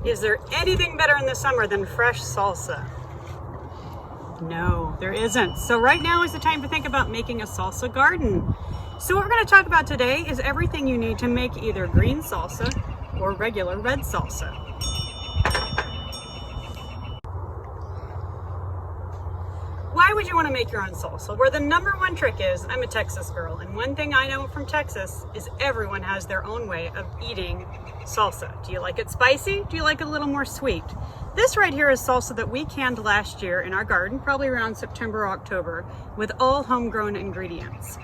Is there anything better in the summer than fresh salsa? No, there isn't. So right now is the time to think about making a salsa garden. So what we're going to talk about today is everything you need to make either green salsa or regular red salsa. Why would you want to make your own salsa? Where the number one trick is, I'm a Texas girl, and one thing I know from Texas is everyone has their own way of eating salsa. Do you like it spicy? Do you like it a little more sweet? This right here is salsa that we canned last year in our garden, probably around September or October, with all homegrown ingredients.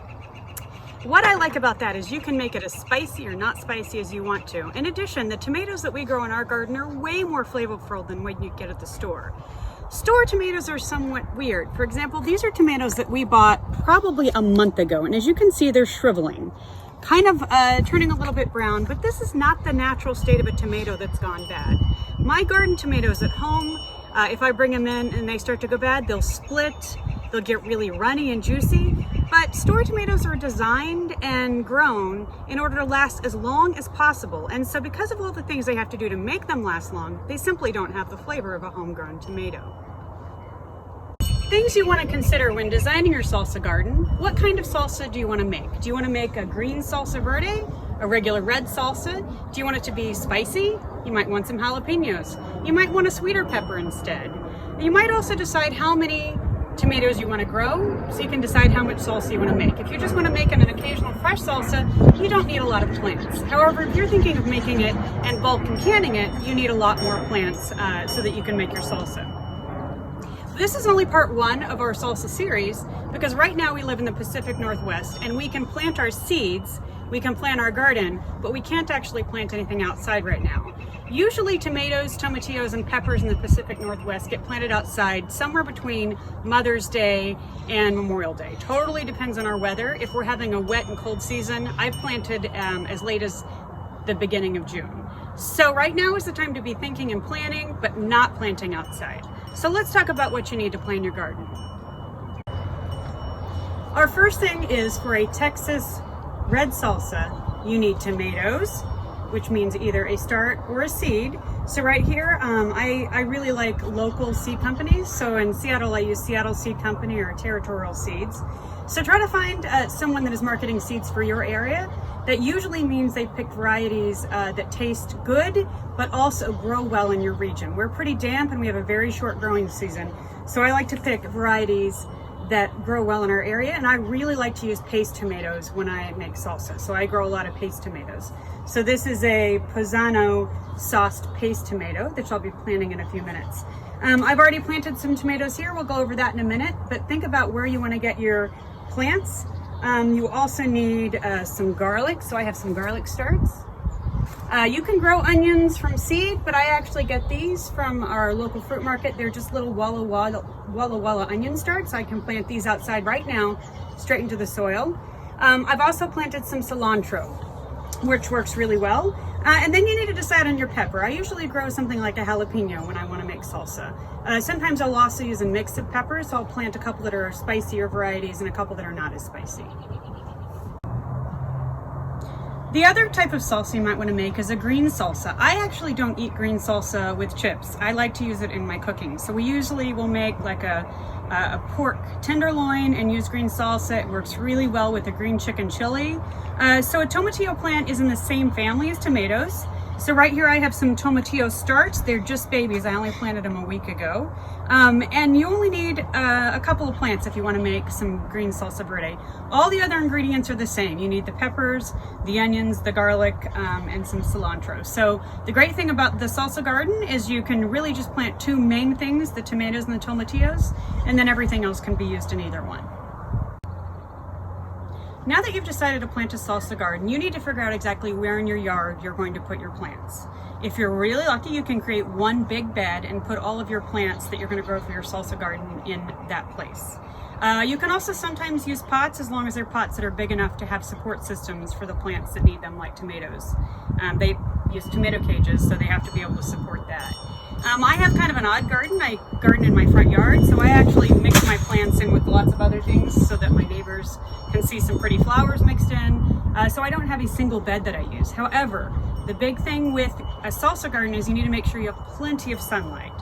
What I like about that is you can make it as spicy or not spicy as you want to. In addition, the tomatoes that we grow in our garden are way more flavorful than what you get at the store. Store tomatoes are somewhat weird. For example, these are tomatoes that we bought probably a month ago, and as you can see, they're shriveling, kind of turning a little bit brown, but this is not the natural state of a tomato that's gone bad. My garden tomatoes at home, if I bring them in and they start to go bad, they'll split, they'll get really runny and juicy, but store tomatoes are designed and grown in order to last as long as possible. And so because of all the things they have to do to make them last long, they simply don't have the flavor of a homegrown tomato. Things you want to consider when designing your salsa garden: what kind of salsa do you want to make? Do you want to make a green salsa verde, a regular red salsa? Do you want it to be spicy? You might want some jalapenos. You might want a sweeter pepper instead. You might also decide how many tomatoes you want to grow, so you can decide how much salsa you want to make. If you just want to make an occasional fresh salsa, you don't need a lot of plants. However, if you're thinking of making it and bulk and canning it, you need a lot more plants so that you can make your salsa. This is only part one of our salsa series, because right now we live in the Pacific Northwest and we can plant our seeds, we can plant our garden, but we can't actually plant anything outside right now. Usually tomatoes, tomatillos, and peppers in the Pacific Northwest get planted outside somewhere between Mother's Day and Memorial Day. Totally depends on our weather. If we're having a wet and cold season, I've planted as late as the beginning of June. So right now is the time to be thinking and planning, but not planting outside. So let's talk about what you need to plant your garden. Our first thing is, for a Texas red salsa, you need tomatoes, which means either a start or a seed. So right here, I really like local seed companies. So in Seattle, I use Seattle Seed Company or Territorial Seeds. So try to find someone that is marketing seeds for your area. That usually means they pick varieties that taste good, but also grow well in your region. We're pretty damp and we have a very short growing season. So I like to pick varieties that grow well in our area, and I really like to use paste tomatoes when I make salsa. So I grow a lot of paste tomatoes. So this is a Posano sauced paste tomato that I'll be planting in a few minutes. I've already planted some tomatoes here. We'll go over that in a minute, but think about where you want to get your plants. You also need some garlic. So I have some garlic starts. You can grow onions from seed, but I actually get these from our local fruit market. They're just little Walla Walla onion starts. I can plant these outside right now, straight into the soil. I've also planted some cilantro, which works really well. And then you need to decide on your pepper. I usually grow something like a jalapeno when I want to make salsa. Sometimes I'll also use a mix of peppers, so I'll plant a couple that are spicier varieties and a couple that are not as spicy. The other type of salsa you might want to make is a green salsa. I actually don't eat green salsa with chips. I like to use it in my cooking. So we usually will make like a pork tenderloin and use green salsa. It works really well with a green chicken chili. So a tomatillo plant is in the same family as tomatoes. So right here I have some tomatillo starts. They're just babies. I only planted them a week ago. And you only need a couple of plants if you want to make some green salsa verde. All the other ingredients are the same. You need the peppers, the onions, the garlic, and some cilantro. So the great thing about the salsa garden is you can really just plant two main things, the tomatoes and the tomatillos, and then everything else can be used in either one. Now that you've decided to plant a salsa garden, you need to figure out exactly where in your yard you're going to put your plants. If you're really lucky, you can create one big bed and put all of your plants that you're going to grow for your salsa garden in that place. You can also sometimes use pots, as long as they're pots that are big enough to have support systems for the plants that need them, like tomatoes. They use tomato cages, so they have to be able to support that. I have kind of an odd garden. I garden in my front yard, so I actually mix my plants in with lots of other things so that my neighbors can see some pretty flowers mixed in. So I don't have a single bed that I use. However, The big thing with a salsa garden is you need to make sure you have plenty of sunlight.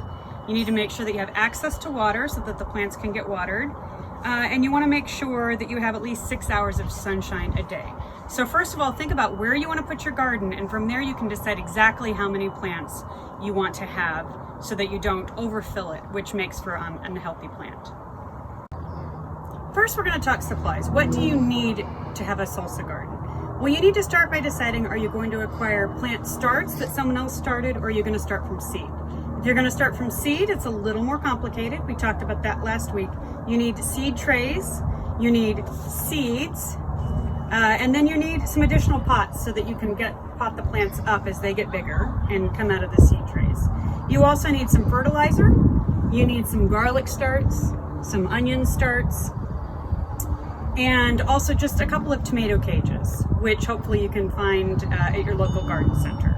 You need to make sure that you have access to water so that the plants can get watered. And you want to make sure that you have at least 6 hours of sunshine a day. So first of all, think about where you want to put your garden, and from there you can decide exactly how many plants you want to have so that you don't overfill it, which makes for an unhealthy plant. First, we're going to talk supplies. What do you need to have a salsa garden? Well, you need to start by deciding, are you going to acquire plant starts that someone else started, or are you going to start from seed? If you're going to start from seed, it's a little more complicated. We talked about that last week. You need seed trays, you need seeds, and then you need some additional pots so that you can pot the plants up as they get bigger and come out of the seed trays. You also need some fertilizer, you need some garlic starts, some onion starts, and also just a couple of tomato cages, which hopefully you can find at your local garden center.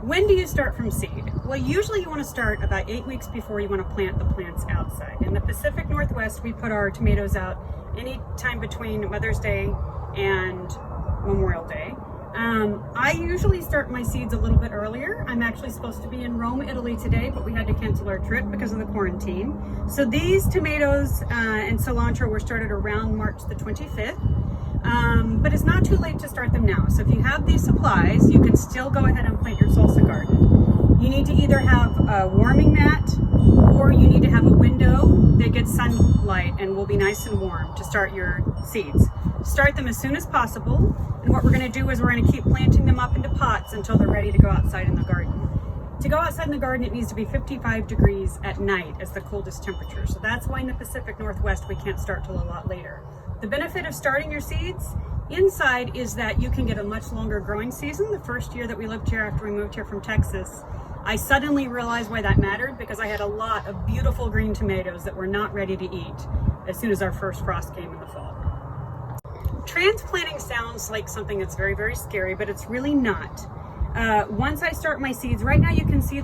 When do you start from seed? Well, usually you want to start about 8 weeks before you want to plant the plants outside. In the Pacific Northwest, we put our tomatoes out any time between Mother's Day and Memorial Day. I usually start my seeds a little bit earlier. I'm actually supposed to be in Rome, Italy today, but we had to cancel our trip because of the quarantine. So these tomatoes and cilantro were started around March the 25th. But it's not too late to start them now. So if you have these supplies, you can still go ahead and plant your salsa garden. You need to either have a warming mat, or you need to have a window that gets sunlight and will be nice and warm to start your seeds. Start them as soon as possible. And what we're going to do is we're going to keep planting them up into pots until they're ready to go outside in the garden. To go outside in the garden, it needs to be 55 degrees at night as the coldest temperature. So that's why in the Pacific Northwest, we can't start till a lot later. The benefit of starting your seeds inside is that you can get a much longer growing season. The first year that we lived here after we moved here from Texas, I suddenly realized why that mattered, because I had a lot of beautiful green tomatoes that were not ready to eat as soon as our first frost came in the fall. Transplanting sounds like something that's very, very scary, but it's really not. Once I start my seeds, right now you can see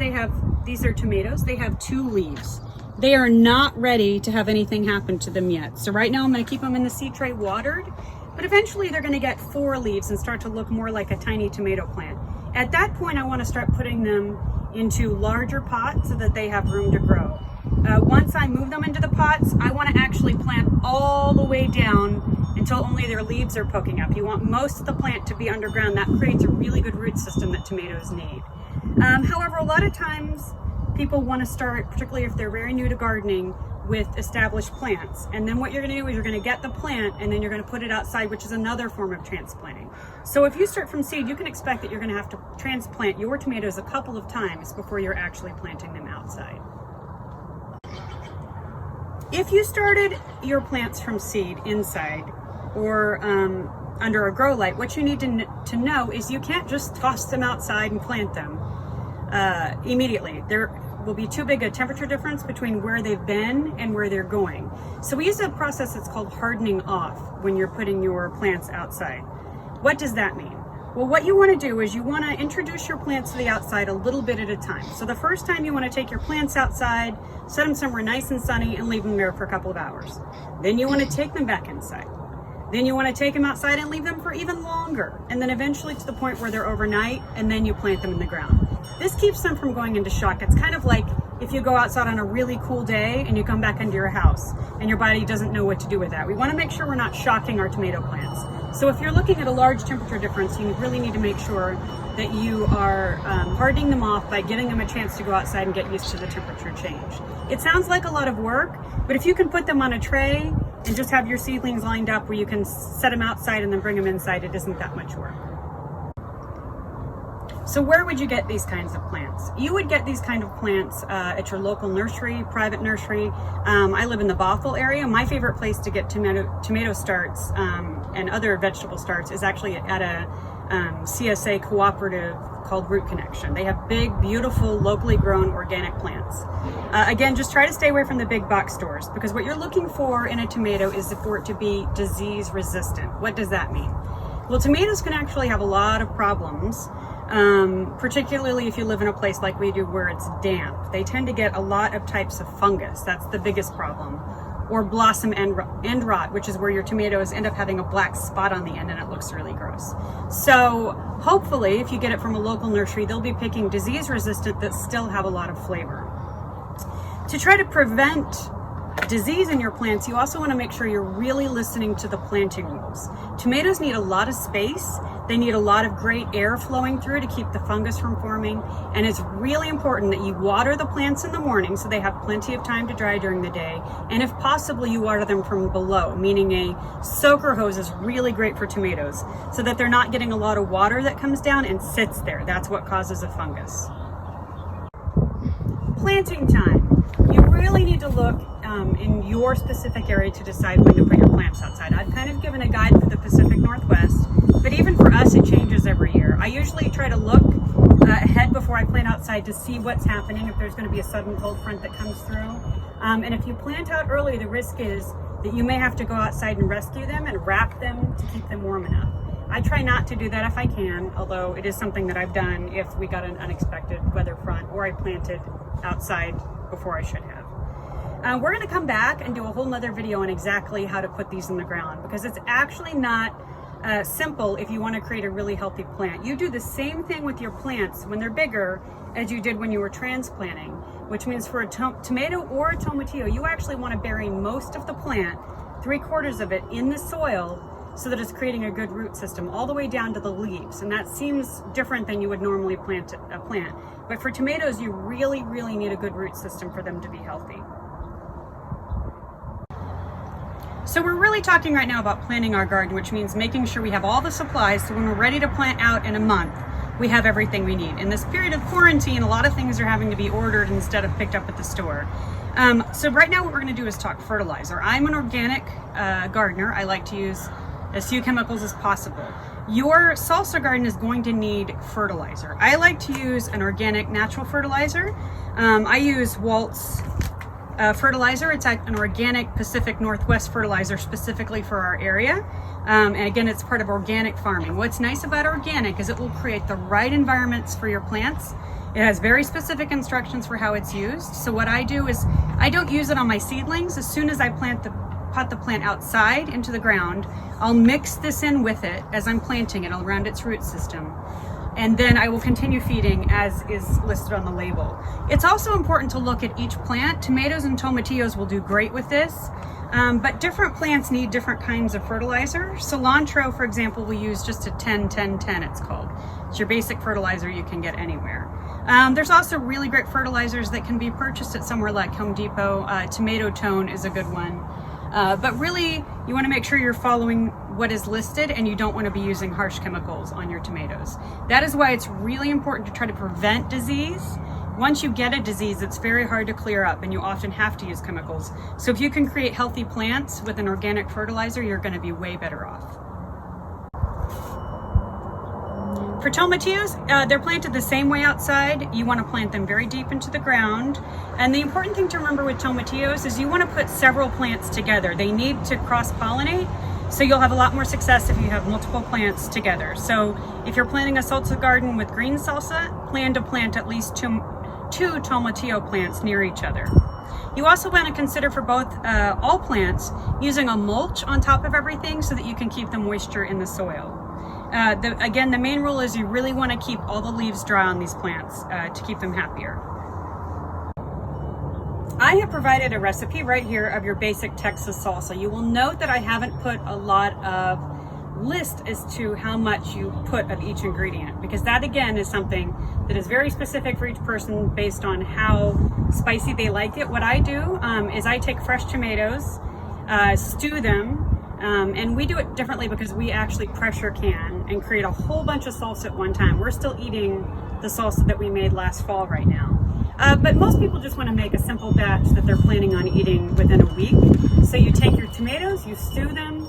these are tomatoes, they have 2 leaves. They are not ready to have anything happen to them yet. So right now I'm going to keep them in the seed tray watered, but eventually they're going to get 4 leaves and start to look more like a tiny tomato plant. At that point, I want to start putting them into larger pots so that they have room to grow. Once I move them into the pots, I want to actually plant all the way down until only their leaves are poking up. You want most of the plant to be underground. That creates a really good root system that tomatoes need. However, a lot of times people want to start, particularly if they're very new to gardening, with established plants. And then what you're going to do is you're going to get the plant and then you're going to put it outside, which is another form of transplanting. So if you start from seed, you can expect that you're going to have to transplant your tomatoes a couple of times before you're actually planting them outside. If you started your plants from seed inside or under a grow light, what you need to know is you can't just toss them outside and plant them immediately. There will be too big a temperature difference between where they've been and where they're going. So we use a process that's called hardening off when you're putting your plants outside. What does that mean? Well, what you want to do is you want to introduce your plants to the outside a little bit at a time. So the first time you want to take your plants outside, set them somewhere nice and sunny and leave them there for a couple of hours. Then you want to take them back inside. Then you want to take them outside and leave them for even longer. And then eventually to the point where they're overnight, and then you plant them in the ground. This keeps them from going into shock. It's kind of like if you go outside on a really cool day and you come back into your house and your body doesn't know what to do with that. We want to make sure we're not shocking our tomato plants. So if you're looking at a large temperature difference, you really need to make sure that you are hardening them off by giving them a chance to go outside and get used to the temperature change. It sounds like a lot of work, but if you can put them on a tray and just have your seedlings lined up where you can set them outside and then bring them inside, it isn't that much work. So where would you get these kinds of plants? You would get these kind of plants at your local nursery, private nursery. I live in the Bothell area. My favorite place to get tomato starts and other vegetable starts is actually at a CSA cooperative called Root Connection. They have big, beautiful, locally grown organic plants. Again, just try to stay away from the big box stores, because what you're looking for in a tomato is for it to be disease resistant. What does that mean? Well, tomatoes can actually have a lot of problems. Particularly if you live in a place like we do where it's damp. They tend to get a lot of types of fungus. That's the biggest problem. or blossom end rot, which is where your tomatoes end up having a black spot on the end and it looks really gross. So hopefully, if you get it from a local nursery, they'll be picking disease resistant that still have a lot of flavor. To try to prevent disease in your plants, you also want to make sure you're really listening to the planting rules. Tomatoes need a lot of space. They need a lot of great air flowing through to keep the fungus from forming. And it's really important that you water the plants in the morning so they have plenty of time to dry during the day. And if possible, you water them from below, meaning a soaker hose is really great for tomatoes so that they're not getting a lot of water that comes down and sits there. That's what causes a fungus. Planting time. You really need to look in your specific area to decide when to put your plants outside. I've kind of given a guide for the Pacific Northwest, but even for us, it changes every year. I usually try to look ahead before I plant outside to see what's happening, if there's going to be a sudden cold front that comes through. And if you plant out early, the risk is that you may have to go outside and rescue them and wrap them to keep them warm enough. I try not to do that if I can, although it is something that I've done if we got an unexpected weather front or I planted outside before I should have. We're going to come back and do a whole nother video on exactly how to put these in the ground, because it's actually not simple if you want to create a really healthy plant. You do the same thing with your plants when they're bigger as you did when you were transplanting, which means for a tomato or a tomatillo, you actually want to bury most of the plant, 3/4 of it, in the soil so that it's creating a good root system all the way down to the leaves. And that seems different than you would normally plant a plant. But for tomatoes, you really, really need a good root system for them to be healthy. So we're really talking right now about planning our garden, which means making sure we have all the supplies so when we're ready to plant out in a month, we have everything we need. In this period of quarantine, a lot of things are having to be ordered instead of picked up at the store. So right now what we're going to do is talk fertilizer. I'm an organic gardener. I like to use as few chemicals as possible. Your salsa garden is going to need fertilizer. I like to use an organic natural fertilizer. I use Walt's fertilizer. It's an organic Pacific Northwest fertilizer specifically for our area. And again, it's part of organic farming. What's nice about organic is it will create the right environments for your plants. It has very specific instructions for how it's used. So what I do is I don't use it on my seedlings. As soon as I pot the plant outside into the ground, I'll mix this in with it as I'm planting it around its root system. And then I will continue feeding as is listed on the label. It's also important to look at each plant. Tomatoes and tomatillos will do great with this, but different plants need different kinds of fertilizer. Cilantro, for example, we use just a 10-10-10, it's called. It's your basic fertilizer you can get anywhere. There's also really great fertilizers that can be purchased at somewhere like Home Depot. Tomato Tone is a good one. But really, you want to make sure you're following what is listed and you don't want to be using harsh chemicals on your tomatoes. That is why it's really important to try to prevent disease. Once you get a disease, it's very hard to clear up and you often have to use chemicals. So if you can create healthy plants with an organic fertilizer, you're going to be way better off. For tomatillos, they're planted the same way outside. You want to plant them very deep into the ground. And the important thing to remember with tomatillos is you want to put several plants together. They need to cross-pollinate, so you'll have a lot more success if you have multiple plants together. So if you're planting a salsa garden with green salsa, plan to plant at least two tomatillo plants near each other. You also want to consider for both all plants using a mulch on top of everything so that you can keep the moisture in the soil. Again, the main rule is you really want to keep all the leaves dry on these plants to keep them happier. I have provided a recipe right here of your basic Texas salsa. You will note that I haven't put a lot of list as to how much you put of each ingredient, because that again is something that is very specific for each person based on how spicy they like it. What I do is I take fresh tomatoes, stew them, and we do it differently because we actually pressure can and create a whole bunch of salsa at one time. We're still eating the salsa that we made last fall right now. But most people just want to make a simple batch that they're planning on eating within a week. So you take your tomatoes, you stew them,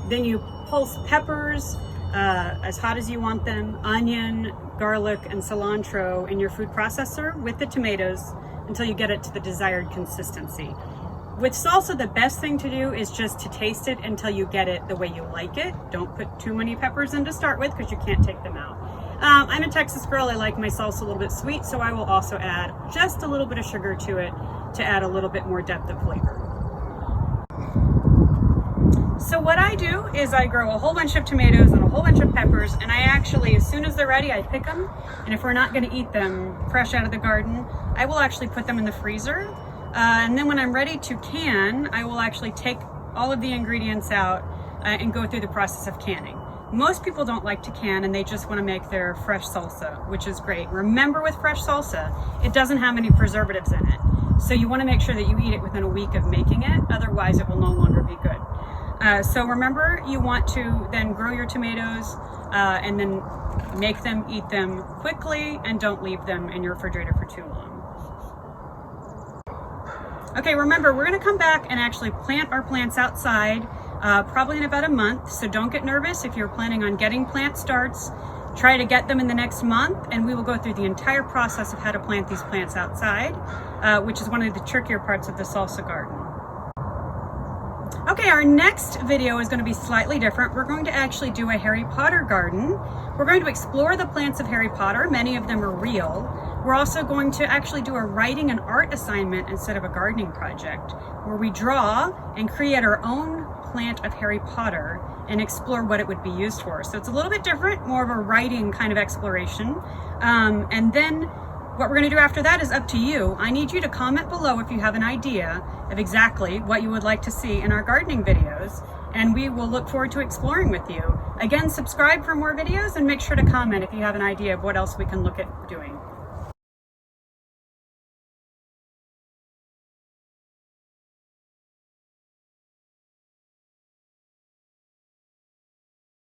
then you pulse peppers as hot as you want them, onion, garlic, and cilantro in your food processor with the tomatoes until you get it to the desired consistency. With salsa, the best thing to do is just to taste it until you get it the way you like it. Don't put too many peppers in to start with because you can't take them out. I'm a Texas girl. I like my salsa a little bit sweet, so I will also add just a little bit of sugar to it to add a little bit more depth of flavor. So what I do is I grow a whole bunch of tomatoes and a whole bunch of peppers, and I actually, as soon as they're ready, I pick them. And if we're not going to eat them fresh out of the garden, I will actually put them in the freezer. And then when I'm ready to can, I will actually take all of the ingredients out and go through the process of canning. Most people don't like to can and they just want to make their fresh salsa, which is great. Remember, with fresh salsa, it doesn't have any preservatives in it. So you want to make sure that you eat it within a week of making it, otherwise it will no longer be good. So remember, you want to then grow your tomatoes and then make them, eat them quickly, and don't leave them in your refrigerator for too long. Okay, remember, we're going to come back and actually plant our plants outside probably in about a month, so don't get nervous if you're planning on getting plant starts. Try to get them in the next month, and we will go through the entire process of how to plant these plants outside, which is one of the trickier parts of the salsa garden. Okay, our next video is going to be slightly different. We're going to actually do a Harry Potter garden. We're going to explore the plants of Harry Potter. Many of them are real. We're also going to actually do a writing and art assignment instead of a gardening project, where we draw and create our own plant of Harry Potter and explore what it would be used for. So it's a little bit different, more of a writing kind of exploration. And then what we're going to do after that is up to you. I need you to comment below if you have an idea of exactly what you would like to see in our gardening videos, and we will look forward to exploring with you. Again, subscribe for more videos and make sure to comment if you have an idea of what else we can look at doing.